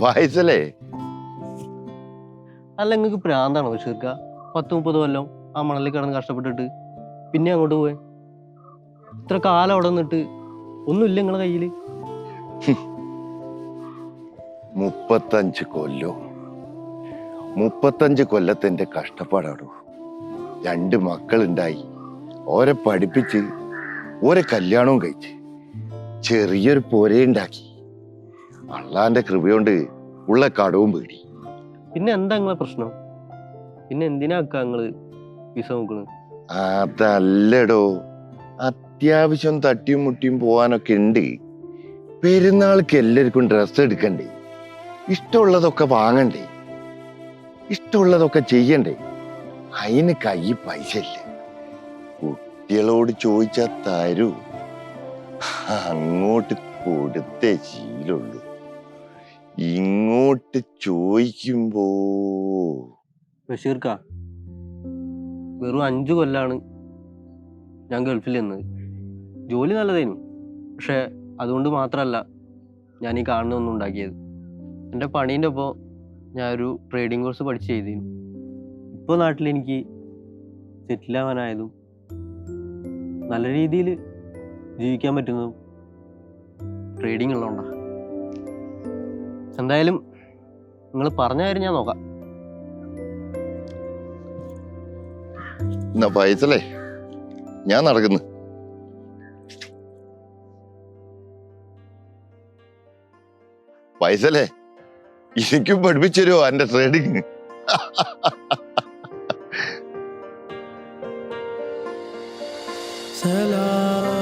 വായിച്ചല്ലേ? അല്ല നിങ്ങൾക്ക് പ്രാന്താണോ ബഷീർക്ക? 10-30 കൊല്ലം ആ മണലിൽ കിടന്ന് കഷ്ടപ്പെട്ടിട്ട് പിന്നെ അങ്ങോട്ട് പോയെ? ഇത്ര കാലം അവിടെ നിന്നിട്ട് ഒന്നുമില്ല നിങ്ങളെ കയ്യില്? 35 കൊല്ലോ, 35 കൊല്ലത്തിന്റെ കഷ്ടപ്പാടാടോ. 2 മക്കളുണ്ടായി, ഓരെ പഠിപ്പിച്ച് ഓരെ കല്യാണവും കഴിച്ച് ചെറിയൊരു പുരയുണ്ടാക്കി. അള്ളാന്റെ കൃപയോണ്ട് ഉള്ള കടവും പേടി. പിന്നെ എന്താ നിങ്ങളെ പ്രശ്നം? പിന്നെ എന്തിനാ നിങ്ങള് വിസ നോക്കണ്? അതല്ലടോ, അത്യാവശ്യം തട്ടിയും മുട്ടിയും പോവാനൊക്കെ ഉണ്ട്. പെരുന്നാൾക്ക് എല്ലാവർക്കും ഡ്രസ്സ് എടുക്കണ്ടേ, ഇഷ്ടമുള്ളതൊക്കെ വാങ്ങണ്ടേ, ഇഷ്ടമുള്ളതൊക്കെ ചെയ്യണ്ടേ. അതിന് കൈ പൈസ ഇല്ല. കുട്ടികളോട് ചോദിച്ചാ തരൂ, അങ്ങോട്ട് കൊടുത്തേ ശീലുള്ളൂ. ഇങ്ങോട്ട് ചോദിക്കുമ്പോ ബഷീർക്ക, വെറും 5 കൊല്ലാണ് ഞാൻ ഗൾഫിൽ നിന്നത്. ജോലി നല്ലതായിരുന്നു, പക്ഷെ അതുകൊണ്ട് മാത്രമല്ല ഞാൻ ഈ കാണുന്നൊന്നും ഉണ്ടാക്കിയത്. എൻ്റെ പണീൻ്റെ ഒപ്പം ഞാനൊരു ട്രേഡിംഗ് കോഴ്സ് പഠിച്ച് ചെയ്തിരുന്നു. ഇപ്പോൾ നാട്ടിലെനിക്ക് സെറ്റിലാവാനായതും നല്ല രീതിയിൽ ജീവിക്കാൻ പറ്റുന്നതും ട്രേഡിംഗ് ഉള്ളതുകൊണ്ടാണ്. എന്തായാലും നിങ്ങൾ പറഞ്ഞ കാര്യം ഞാൻ നോക്കാം. എന്നാ പൈസല്ലേ, ഞാൻ നടക്കുന്നു. പൈസല്ലേ, എനിക്കും പഠിപ്പിച്ചു തരുമോ എന്റെ ട്രേഡിങ്? Salam